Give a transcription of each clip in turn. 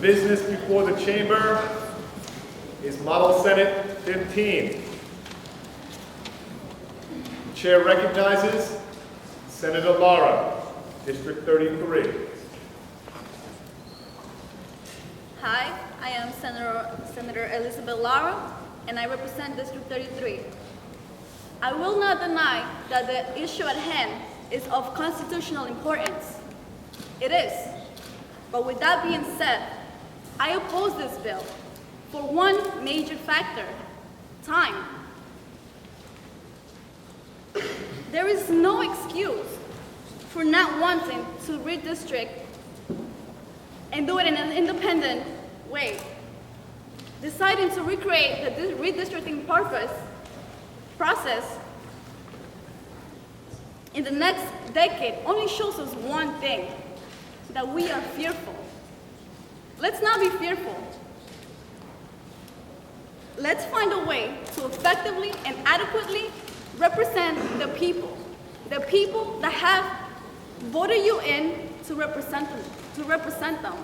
business before the chamber is Model Senate 15. The chair recognizes Senator Lara, District 33. Hi, I am Senator Elizabeth Lara, and I represent District 33. I will not deny that the issue at hand is of constitutional importance. It is. But with that being said, I oppose this bill for one major factor: time. There is no excuse for not wanting to redistrict and do it in an independent way. Deciding to recreate the redistricting process in the next decade only shows us one thing: that we are fearful. Let's not be fearful. Let's find a way to effectively and adequately represent the people that have voted you in to represent them,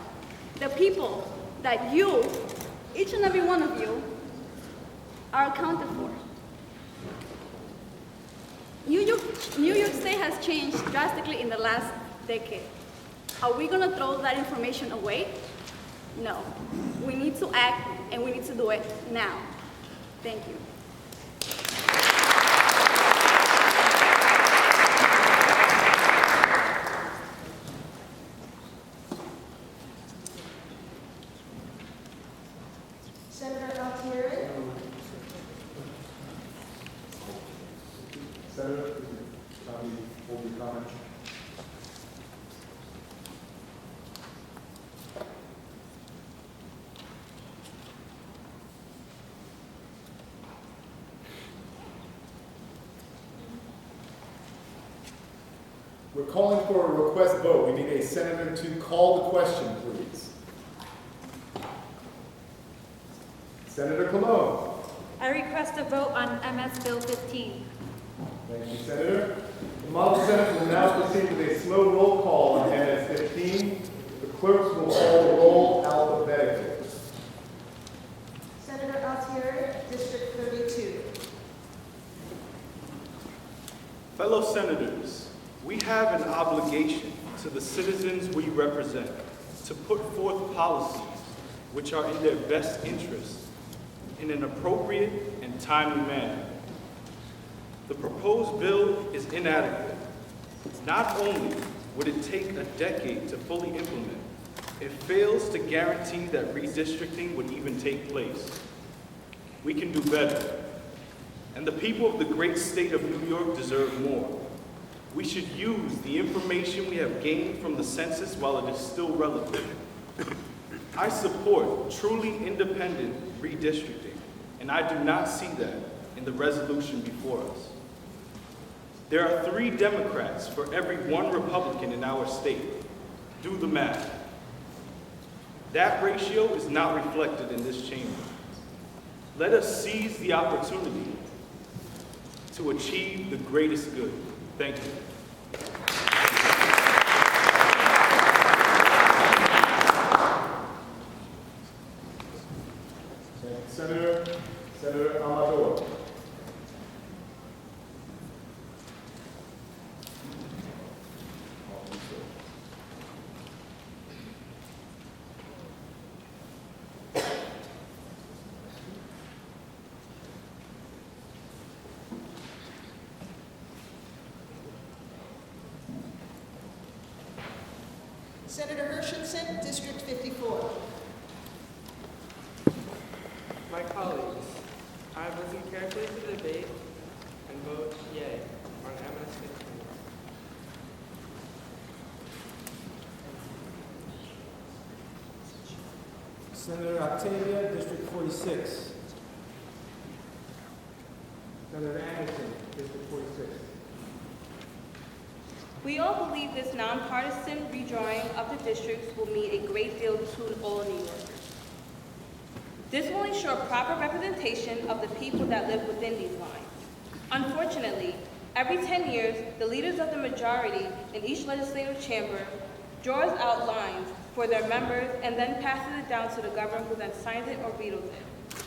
the people that you, each and every one of you, are accounted for. New York State has changed drastically in the last decade. Are we going to throw that information away? No. We need to act, and we need to do it now. Thank you. Senator Altieri. Senator, hold your comment. We're calling for a request vote. We need a senator to call the question, please. Senator Colon. I request a vote on MS Bill 15. Thank you, Senator. The Model Senate will now proceed with a slow roll call on MS 15. The clerks will call the roll alphabetically. Senator Altieri, District 32. Fellow senators, we have an obligation to the citizens we represent to put forth policies which are in their best interest in an appropriate and timely manner. The proposed bill is inadequate. Not only would it take a decade to fully implement, it fails to guarantee that redistricting would even take place. We can do better, and the people of the great state of New York deserve more. We should use the information we have gained from the census while it is still relevant. I support truly independent redistricting, and I do not see that in the resolution before us. There are 3 Democrats for every 1 Republican in our state. Do the math. That ratio is not reflected in this chamber. Let us seize the opportunity to achieve the greatest good. Thank you. Senator Amador. Senator Hershenson, District 54. My colleagues, I have listened carefully to the debate and vote yea on MS 15. Senator Octavia, District 46. Senator Anderson, District 46. We all believe this nonpartisan redrawing of the districts will mean a great deal to all New Yorkers. This will ensure proper representation of the people that live within these lines. Unfortunately, every 10 years, the leaders of the majority in each legislative chamber draws out lines for their members, and then passes it down to the governor, who then signs it or vetoes it.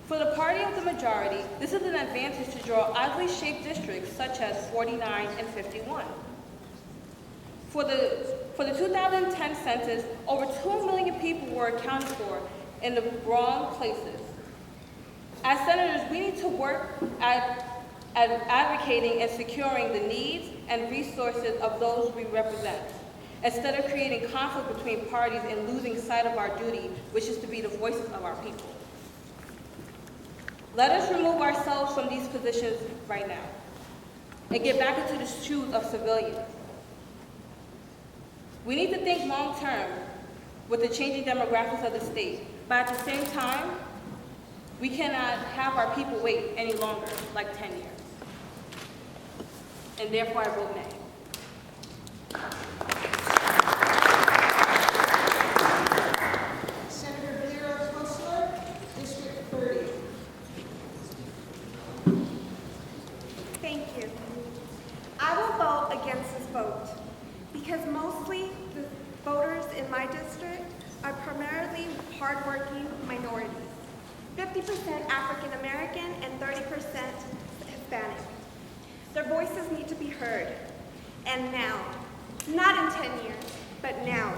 For the party of the majority, this is an advantage to draw oddly shaped districts such as 49 and 51. For the 2010 census, over 2 million people were accounted for in the wrong places. As senators, we need to work at advocating and securing the needs and resources of those we represent, instead of creating conflict between parties and losing sight of our duty, which is to be the voices of our people. Let us remove ourselves from these positions right now and get back into the shoes of civilians. We need to think long-term with the changing demographics of the state, but at the same time, we cannot have our people wait any longer, like 10 years. And therefore, I vote nay. Senator Vero Kosler, District 30. Thank you. I will vote against this vote because mostly the voters in my district are primarily hardworking minorities, 50% African American and 30% Hispanic. Their voices need to be heard, and now, not in 10 years, but now.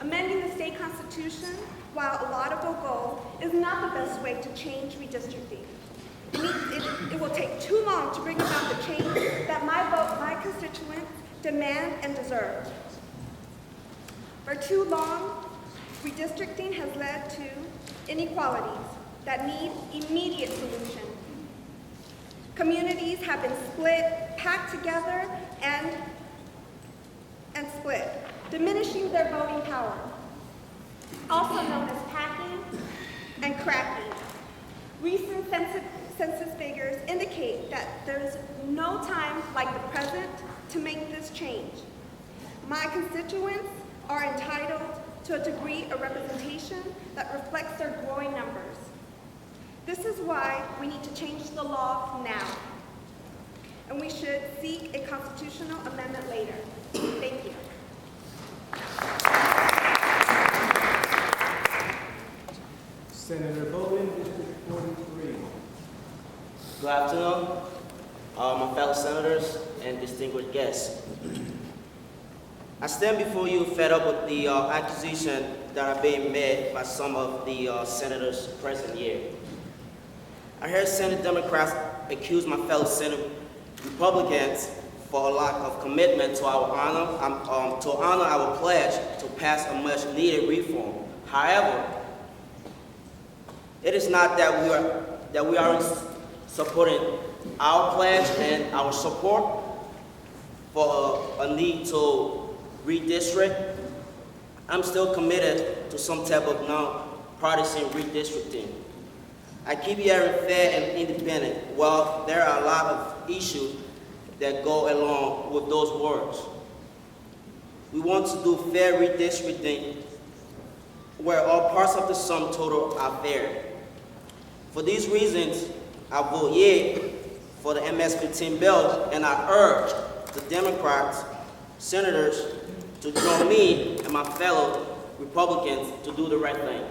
Amending the state constitution, while a laudable goal, is not the best way to change redistricting. It will take too long to bring about the change that my constituents demand and deserve. For too long, redistricting has led to inequalities that need immediate solution. Communities have been split, packed together, and split, diminishing their voting power, also known as packing and cracking. Recent census figures indicate that there is no time like the present to make this change. My constituents are entitled to a degree of representation that reflects their growing numbers. This is why we need to change the law now, and we should seek a constitutional amendment later. Thank you. Senator Bowden, District 43. Good afternoon, my fellow senators and distinguished guests. I stand before you fed up with the accusation that are being made by some of the senators present here. I heard Senate Democrats accuse my fellow Senate Republicans for a lack of commitment to our to honor our pledge to pass a much-needed reform. However, it is not that we aren't supporting our pledge and our support for a need to redistrict. I'm still committed to some type of non-partisan redistricting. I keep hearing fair and independent. Well, there are a lot of issues that go along with those words. We want to do fair redistricting where all parts of the sum total are fair. For these reasons, I vote yea for the MS-15 bill, and I urge the Democrats, senators, to join me and my fellow Republicans to do the right thing.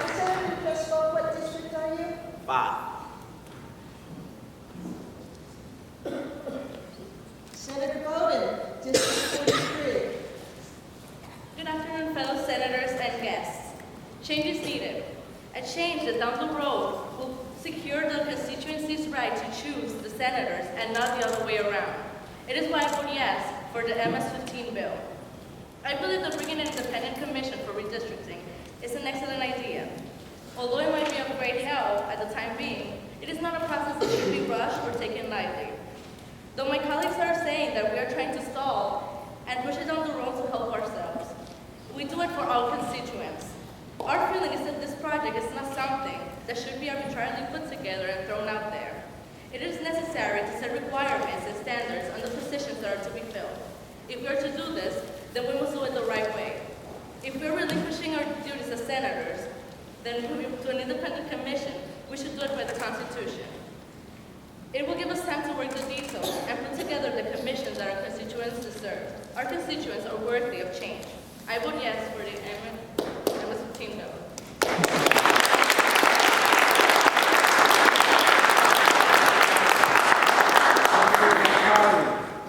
Senator, just vote, what district are you? 5. Senator Bowden, District 43. Good afternoon, fellow senators and guests. Change is needed. A change that down the road will secure the constituency's right to choose the senators and not the other way around. It is why I vote yes for the MS-15 bill. I believe that bringing an independent commission for redistricting is an excellent idea. Although it might be of great help at the time being, it is not a process that should be rushed or taken lightly. Though my colleagues are saying that we are trying to stall and push it down the road to help ourselves, we do it for all constituents. Our feeling is that this project is not something that should be arbitrarily put together and thrown out there. It is necessary to set requirements and standards on the positions that are to be filled. If we are to do this, then we must do it the right way. If we are relinquishing our duties as senators, then to an independent commission, we should do it by the Constitution. It will give us time to work the details and put together the commissions that our constituents deserve. Our constituents are worthy of change. I vote yes for the MS-15 bill.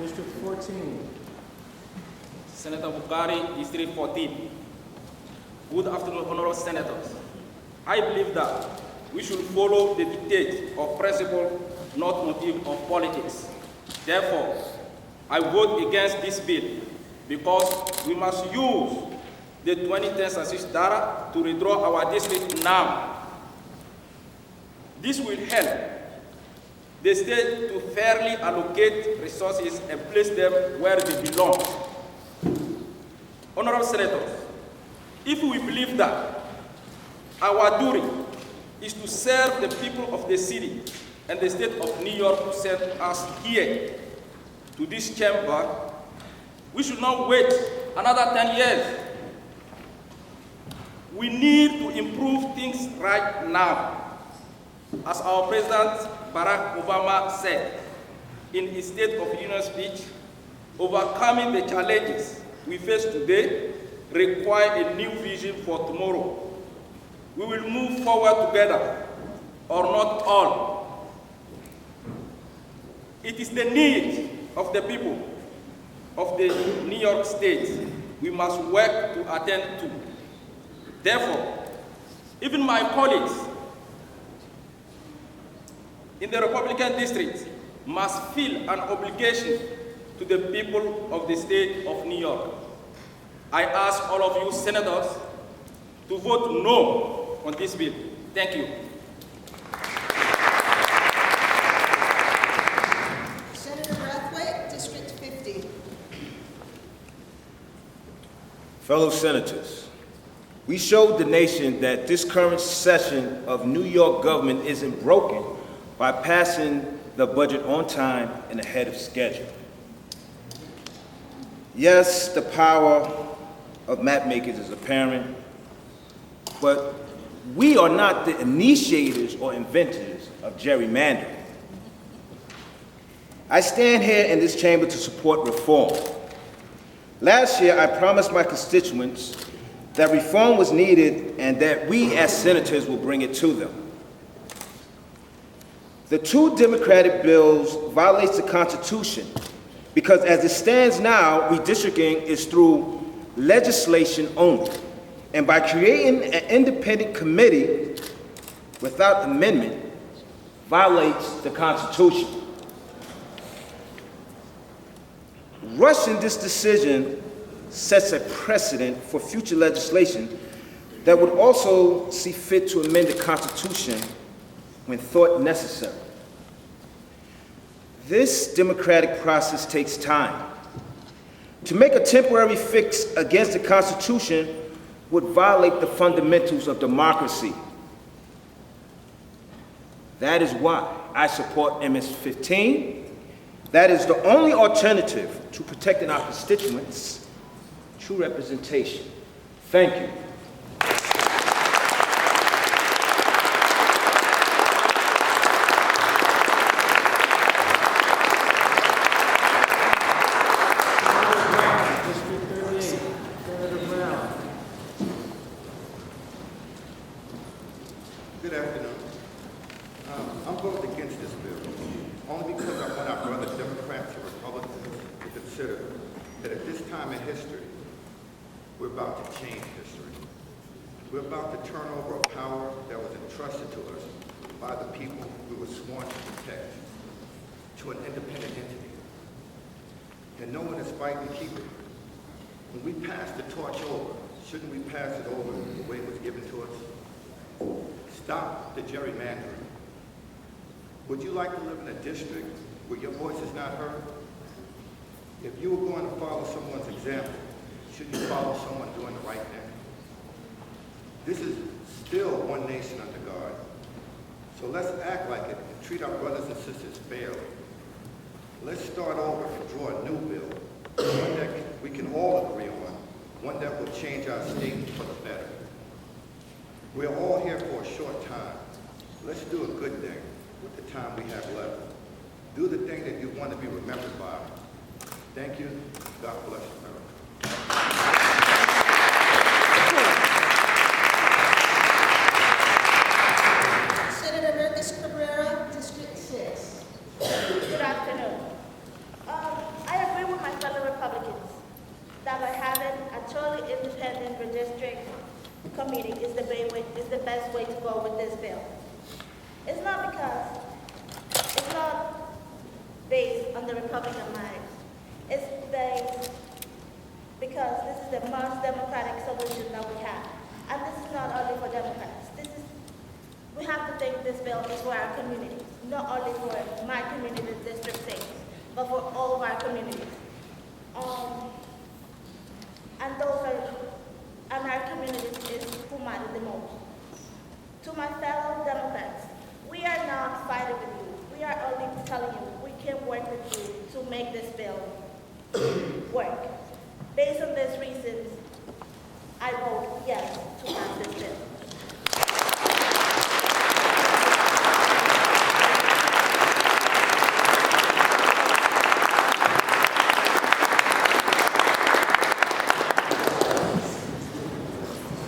District 14. Senator Bukari, District 14. Good afternoon, honorable senators. I believe that we should follow the dictate of principle, not motive of politics. Therefore, I vote against this bill because we must use the 2010 census data to redraw our district now. This will help the state to fairly allocate resources and place them where they belong. Honorable senators, if we believe that our duty is to serve the people of the city and the state of New York who sent us here to this chamber, we should not wait another 10 years. We need to improve things right now. As our President Barack Obama said in his State of the Union speech, overcoming the challenges we face today require a new vision for tomorrow. We will move forward together, or not all. It is the need of the people of the New York State we must work to attend to. Therefore, even my colleagues in the Republican district must feel an obligation to the people of the state of New York. I ask all of you senators to vote no on this bill. Thank you. Senator Brathwaite, District 50. Fellow senators, we showed the nation that this current session of New York government isn't broken by passing the budget on time and ahead of schedule. Yes, the power of map makers is apparent, but we are not the initiators or inventors of gerrymandering. I stand here in this chamber to support reform. Last year, I promised my constituents that reform was needed and that we as senators will bring it to them. The two Democratic bills violates the Constitution because as it stands now, redistricting is through legislation only. And by creating an independent committee without amendment violates the Constitution. Rushing this decision sets a precedent for future legislation that would also see fit to amend the Constitution when thought necessary. This democratic process takes time. To make a temporary fix against the Constitution would violate the fundamentals of democracy. That is why I support MS-15. That is the only alternative to protecting our constituents' true representation. Thank you. Good afternoon. I'm voting against this bill, only because I want our brother Democrats and Republicans to consider that at this time in history, we're about to change history. We're about to turn over a power that was entrusted to us by the people we were sworn to protect to an independent entity. And no one is fighting to keep it. When we pass the torch over, shouldn't we pass it over the way it was given to us? Stop the gerrymandering. Would you like to live in a district where your voice is not heard? If you were going to follow someone's example, shouldn't you follow someone doing the right thing? This is still one nation under God. So let's act like it and treat our brothers and sisters fairly. Let's start over and draw a new bill, one that we can all agree on, one that will change our state for the better. We're all here for a short time. Let's do a good thing with the time we have left. Do the thing that you want to be remembered by. Thank you. God bless America. Senator Merkis Cabrera, District 6. Good afternoon. I agree with my fellow Republicans that by having a totally independent redistrict committee is the best way to go with this bill. It's not based on the Republican mind. It's based because this is the most democratic solution that we have. And this is not only for Democrats. We have to think this bill is for our community, not only for my community, District 6, but for all of our communities. And our communities is who matter the most. To my fellow Democrats, we are not fighting with you. We are only telling you we can work with you to make this bill work. Based on these reasons, I vote yes to pass this bill.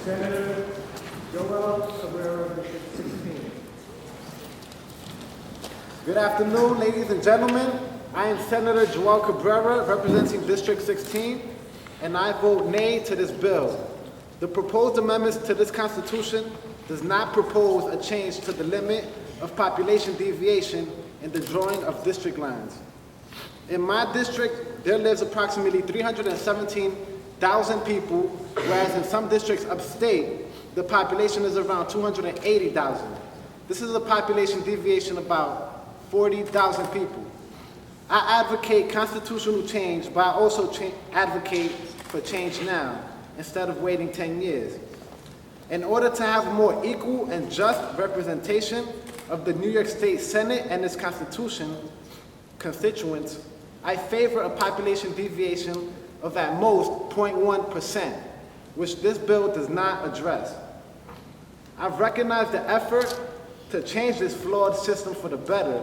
Senator Joel Cabrera, District 16. Good afternoon, ladies and gentlemen. I am Senator Joel Cabrera, representing District 16, and I vote nay to this bill. The proposed amendments to this Constitution does not propose a change to the limit of population deviation in the drawing of district lines. In my district, there lives approximately 317,000 people, whereas in some districts upstate, the population is around 280,000. This is a population deviation about 40,000 people. I advocate constitutional change, but I also advocate for change now, instead of waiting 10 years. In order to have more equal and just representation of the New York State Senate and its constituents, I favor a population deviation of at most 0.1%, which this bill does not address. I've recognized the effort to change this flawed system for the better,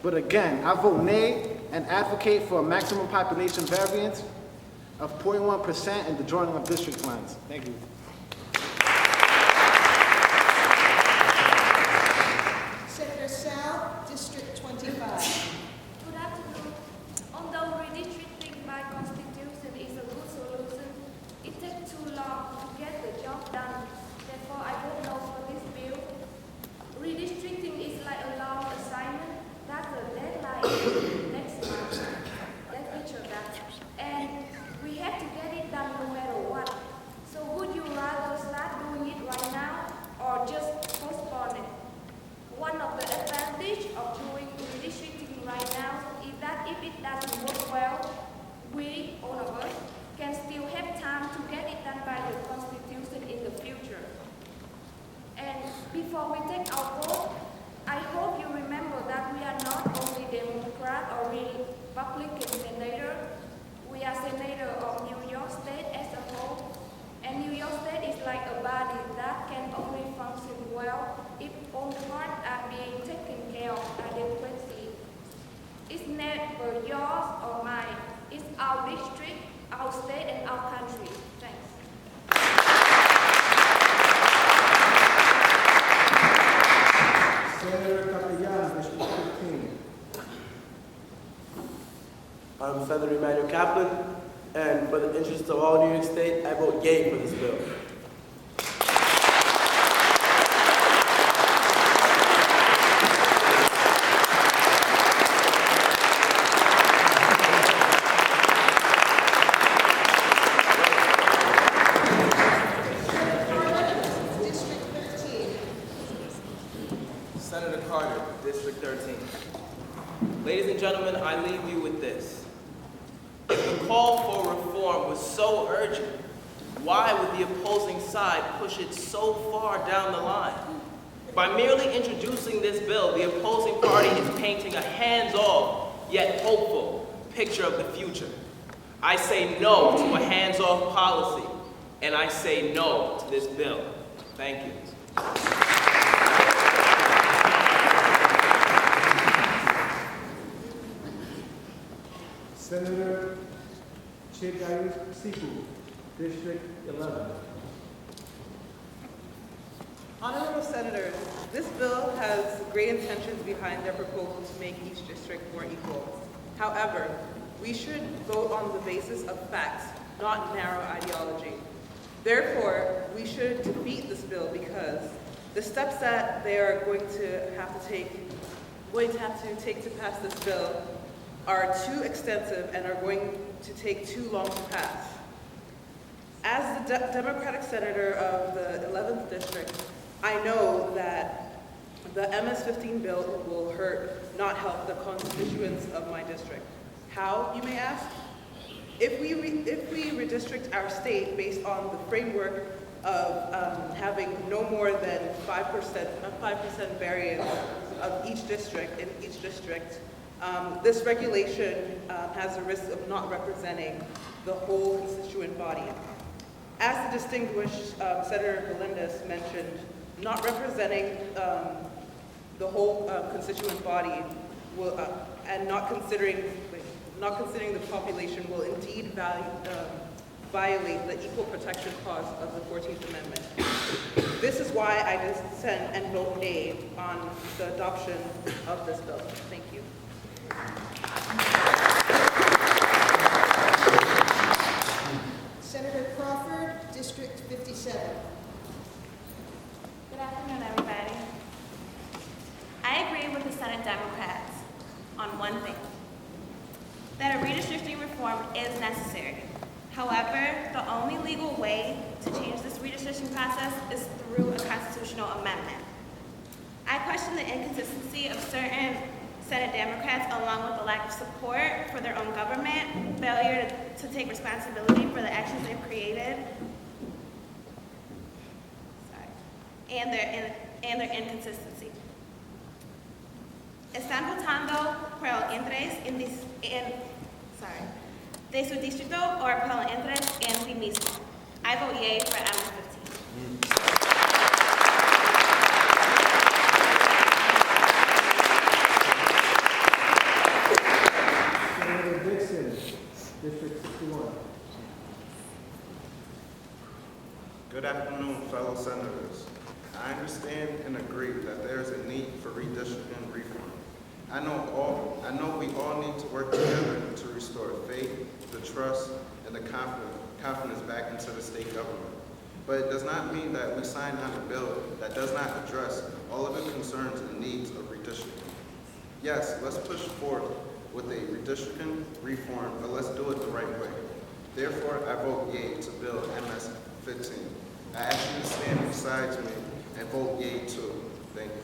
but again, I vote nay and advocate for a maximum population variance of 0.1% in the drawing of district lines. Thank you. Senator Sal, District 25. Good afternoon. Although redistricting by constitution is a good solution, it takes too long to get the job done. Therefore, I vote no for this bill. Redistricting is like a long assignment. That's a deadline next month. Let's picture that. And we have to get it done no matter what. So would you rather start doing it right now or just postpone it? One of the advantages of doing redistricting right now is that if it doesn't work well, we, all of us, can still have time to get it done by the Constitution in the future. And before we take our vote, I hope you remember that we are not only Democrat or Republican senator, we are senator of New York State as a whole. And New York State is like a body that can only function well if all parts are being taken care of adequately. It's never yours or mine. It's our district, our state, and our country. Thanks. Senator Capeyan, District 15. I'm Senator Emmanuel Kaplan, and for the interest of all New York State, I vote yay for this bill. District 15. Senator Carter, District 13. Ladies and gentlemen, I leave you with this. If the call for reform was so urgent, why would the opposing side push it so far down the line? By merely introducing this bill, the opposing party is painting a hands-off, yet hopeful, picture of the future. I say no to a hands-off policy, and I say no to this bill. Thank you. Chegayus Siku, District 11. Honorable Senators, this bill has great intentions behind their proposal to make each district more equal. However, we should vote on the basis of facts, not narrow ideology. Therefore, we should defeat this bill because the steps that they are going to have to take to pass this bill are too extensive and are going to take too long to pass. As the Democratic Senator of the 11th District, I know that the MS-15 bill will hurt, not help the constituents of my district. How, you may ask? If we redistrict our state based on the framework of having no more than 5% variance of each district in each district, this regulation has a risk of not representing the whole constituent body. As the distinguished Senator Melendez mentioned, not representing the whole constituent body will, and not considering the population will indeed violate the Equal Protection Clause of the 14th Amendment. This is why I dissent and vote nay on the adoption of this bill. Thank you. Senator Crawford, District 57. Good afternoon, everybody. I agree with the Senate Democrats on one thing, that a redistricting reform is necessary. However, the only legal way to change this redistricting process is through a constitutional amendment. I question the inconsistency of certain Senate Democrats along with the lack of support for their own government, failure to take responsibility for the actions they've created, and their inconsistency. Están votando por el interés de su distrito o por el interés en sí mismo. I vote yay for MS-15. Senator Dixon, District 61. Good afternoon, fellow senators. I understand and agree that there is a need for redistricting reform. I know we all need to work together to restore faith, the trust, and the confidence back into the state government. But it does not mean that we sign on a bill that does not address all of the concerns and needs of redistricting. Yes, let's push forward with a redistricting reform, but let's do it the right way. Therefore, I vote yay to Bill MS-15. I ask you to stand beside me and vote yay too. Thank you.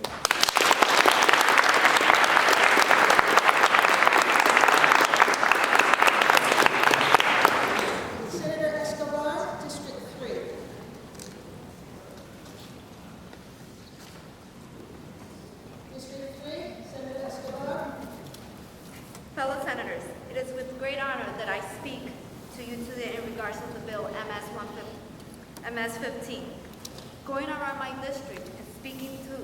Senator Escobar, District 3. District 3, Senator Escobar. Fellow senators, it is with great honor that I speak to you today in regards to the bill MS-15. Going around my district and speaking to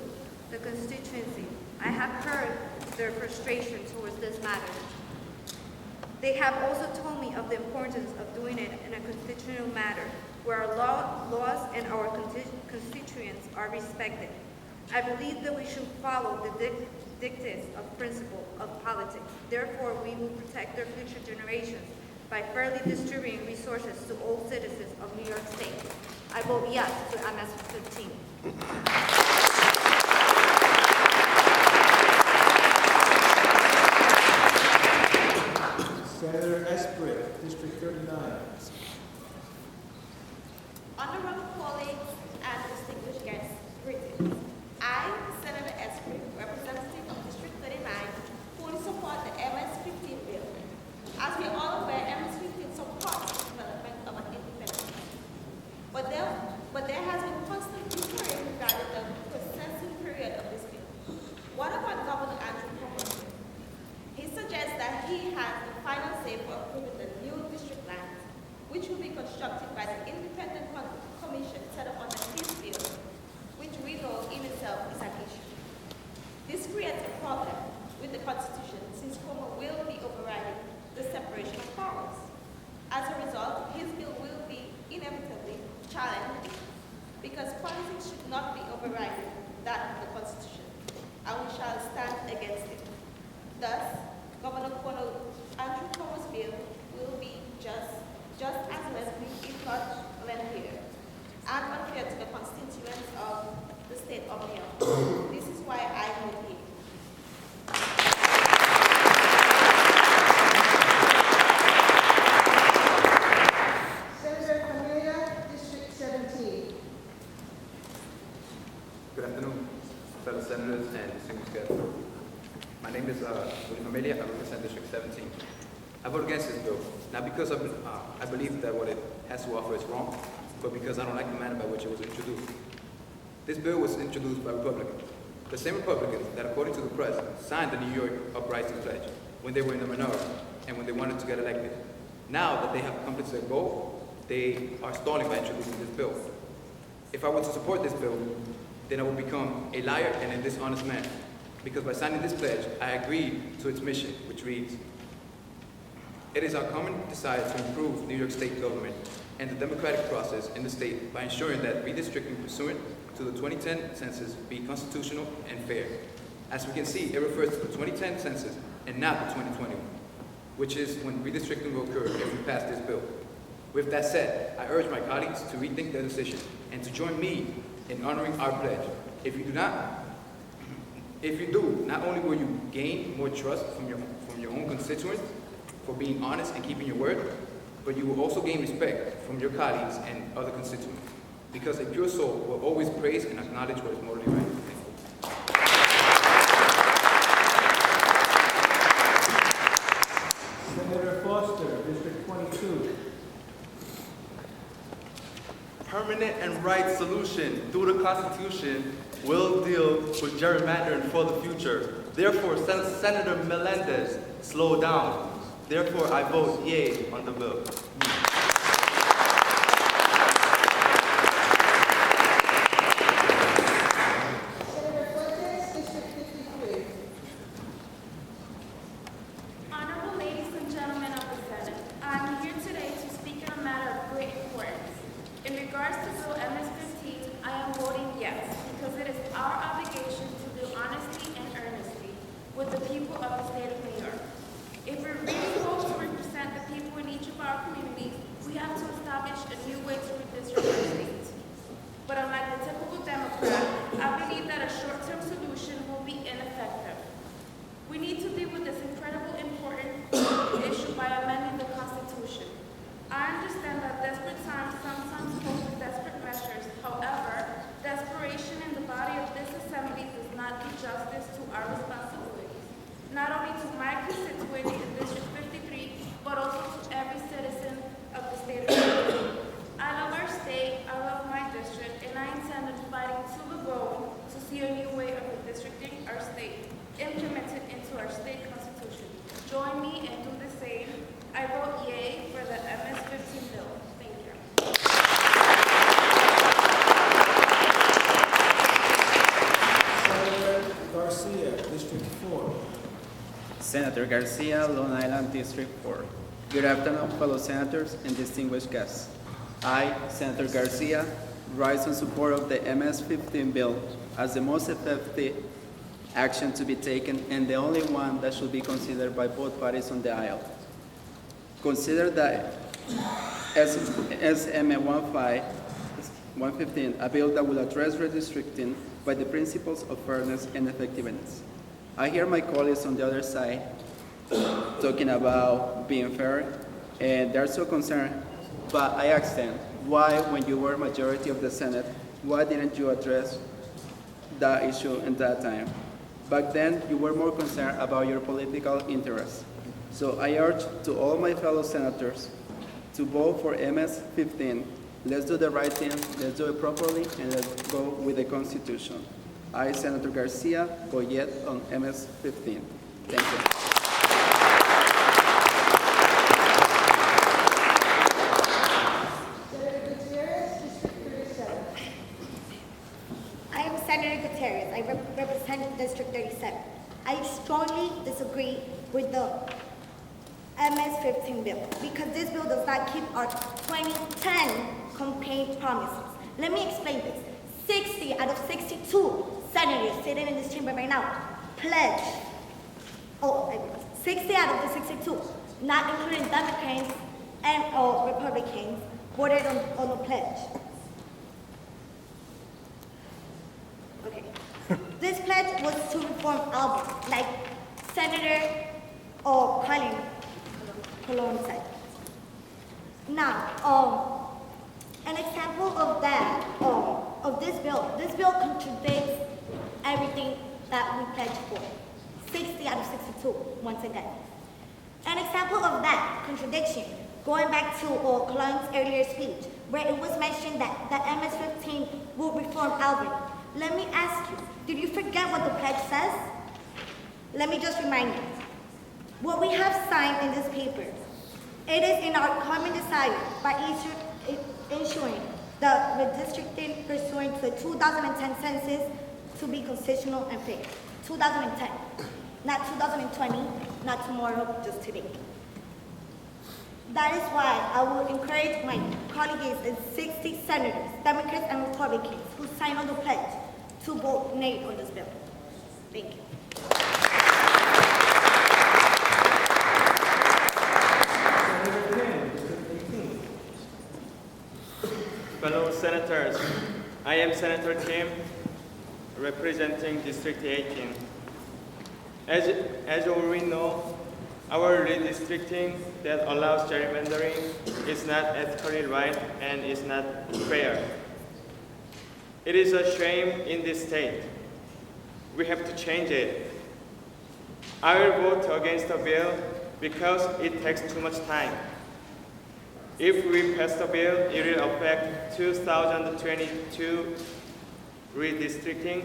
the constituency, I have heard their frustration towards this matter. They have also told me of the importance of doing it in a constitutional matter where our laws and our constituents are respected. I believe that we should follow the dictates of principle of politics. Therefore, we will protect their future generations by fairly distributing resources to all citizens of New York State. I vote yes to MS-15. Senator Esprit, District 39. Honorable colleagues and distinguished guests, greetings. I, Senator Esprit, representative of District 39, fully support the MS-15 bill. As we are all aware, MS-15 supports the development of an independent state. But there has been constant inquiry regarding the processing period of this bill. What about Governor Andrew Cuomo? He suggests that he has the final say for approving the new district lines, which will be constructed by the independent commission set up on the not be overriding that of the Constitution, and we shall stand against it. Thus, Governor Andrew Cuomo's bill will be just as lengthy, if not lengthier, and unfair to the constituents of the state of New York. This is why I vote here. Senator Cornelia, District 17. Good afternoon, fellow senators and distinguished guests. My name is William Amelia. I represent District 17. I vote against this bill, not because I believe that what it has to offer is wrong, but because I don't like the manner by which it was introduced. This bill was introduced by Republicans, the same Republicans that, according to the press, signed the New York Uprising Pledge when they were in the minority and when they wanted to get elected. Now that they have accomplished their goal, they are stalling by introducing this bill. If I were to support this bill, then I would become a liar and a dishonest man, because by signing this pledge, I agreed to its mission, which reads, "It is our common desire to improve New York State government and the democratic process in the state by ensuring that redistricting pursuant to the 2010 census be constitutional and fair." As we can see, it refers to the 2010 census and not the 2020 one, which is when redistricting will occur if we pass this bill. With that said, I urge my colleagues to rethink their decision and to join me in honoring our pledge. If you do, not only will you gain more trust from your own constituents for being honest and keeping your word, but you will also gain respect from your colleagues and other constituents, because a pure soul will always praise and acknowledge what is morally right. Senator Foster, District 22. Permanent and right solution through the Constitution will deal with gerrymandering for the future. Therefore, Senator Melendez, slow down. Therefore, I vote yea on the bill. Senator Fuentes, District 53. Honorable ladies and gentlemen of the Senate, I'm here today to speak on a matter of great importance. In regards to Bill MS-15, I am voting yes, because it is our obligation to deal honestly and earnestly with the people of the state of New York. If we really hope to represent the people in each of our communities, we have to establish a new way to redistrict our state. But unlike the typical Democrat, I believe that a short-term solution will be ineffective. We need to deal with this incredibly important issue by amending the Constitution. I understand that desperate times sometimes call for desperate measures. However, desperation in the body of this assembly does not do justice to our responsibilities, not only to my constituents in District 53, but also to every citizen of the state of New York. I love our state, I love my district, and I intend on fighting to the vote to see a new way of redistricting our state implemented into our state constitution. Join me and do the same. I vote yea for the MS-15 bill. Thank you. Senator Garcia, District 4. Senator Garcia, Long Island District 4. Good afternoon, fellow senators and distinguished guests. I, Senator Garcia, rise in support of the MS-15 bill as the most effective action to be taken and the only one that should be considered by both parties on the aisle. Consider that SM 115, a bill that will address redistricting by the principles of fairness and effectiveness. I hear my colleagues on the other side talking about being fair, and they're so concerned, but I ask them, why, when you were majority of the Senate, why didn't you address that issue in that time? Back then, you were more concerned about your political interests. So I urge to all my fellow senators to vote for MS-15. Let's do the right thing, let's do it properly, and let's go with the Constitution. I, Senator Garcia, vote yes on MS-15. Thank you. Senator Gutierrez, District 37. I am Senator Gutierrez. I represent District 37. I strongly disagree with the MS-15 bill because this bill does not keep our 2010 campaign promises. Let me explain this. 60 60 out of 62 senators sitting in this chamber right now pledge, 60 out of the 62, not including Democrats and Republicans, voted on the pledge. Okay. This pledge was to reform Albany, like Senator Colon said. Now, an example of that, of this bill contradicts everything that we pledged for. 60 out of 62, once again. An example of that contradiction, going back to Colon's earlier speech, where it was mentioned that the MS-15 will reform Albany. Let me ask you, did you forget what the pledge says? Let me just remind you. What we have signed in this paper, it is in our common desire by issuing the redistricting pursuant to the 2010 census to be constitutional and fair. 2010, not 2020, not tomorrow, just today. That is why I would encourage my colleagues and 60 senators, Democrats and Republicans, who signed on the pledge to vote nay on this bill. Thank you. Fellow senators, I am Senator Kim, representing District 18. As you already know, our redistricting that allows gerrymandering is not ethically right and is not fair. It is a shame in this state. We have to change it. I will vote against the bill because it takes too much time. If we pass the bill, it will affect 2022 redistricting,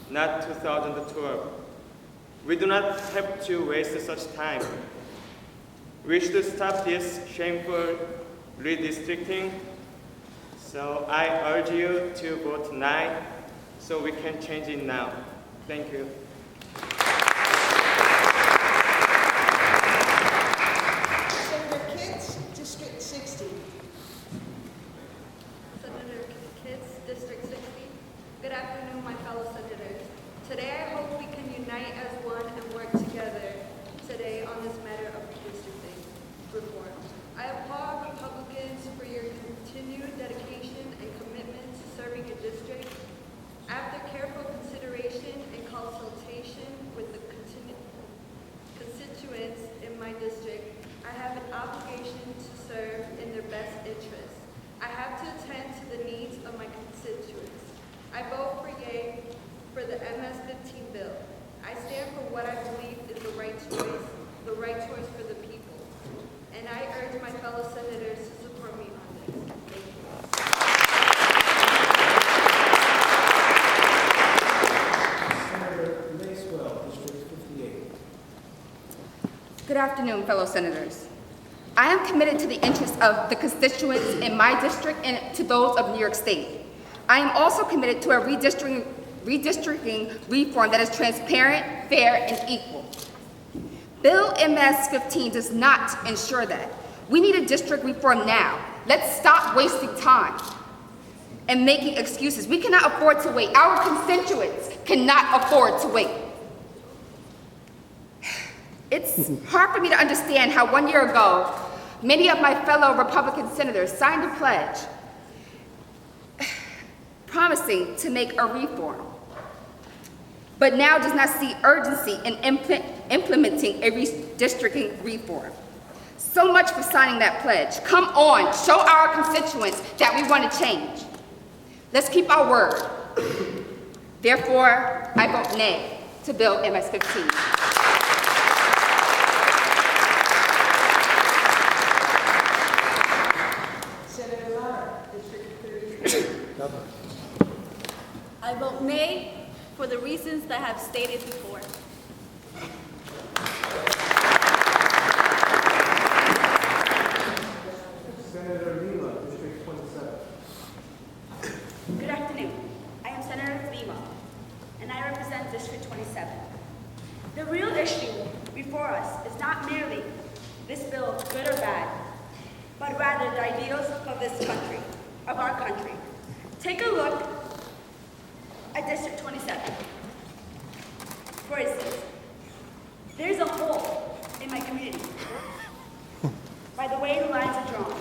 not 2012. We do not have to waste such time. We should stop this shameful redistricting. So I urge you to vote nay so we can change it now. Thank you. Senator Kitts, District 60. Senator Kitts, District 60. Good afternoon, my fellow senators. Today I hope we can unite as one and work together today on this matter of redistricting reform. I applaud Republicans for your continued dedication and commitment to serving your district. After careful consideration and consultation with the constituents in my district, I have an obligation to serve in their best interests. I have to attend to the needs of my constituents. I vote for yay for the MS-15 bill. I stand for what I believe is the right choice for the people. And I urge my fellow senators to support me on this. Thank you. Senator Lacewell, District 58. Good afternoon, fellow senators. I am committed to the interests of the constituents in my district and to those of New York State. I am also committed to a redistricting reform that is transparent, fair, and equal. Bill MS-15 does not ensure that. We need a district reform now. Let's stop wasting time and making excuses. We cannot afford to wait. Our constituents cannot afford to wait. It's hard for me to understand how 1 year ago, many of my fellow Republican senators signed a pledge promising to make a reform, but now does not see urgency in implementing a redistricting reform. So much for signing that pledge. Come on, show our constituents that we want to change. Let's keep our word. Therefore, I vote nay to Bill MS-15. I vote nay for the reasons that I have stated before. Senator Lima, District 27. Good afternoon. I am Senator Lima, and I represent District 27. The real issue before us is not merely this bill good or bad, but rather the ideals of this country, of our country. Take a look at District 27. For instance, there's a hole in my community by the way the lines are drawn.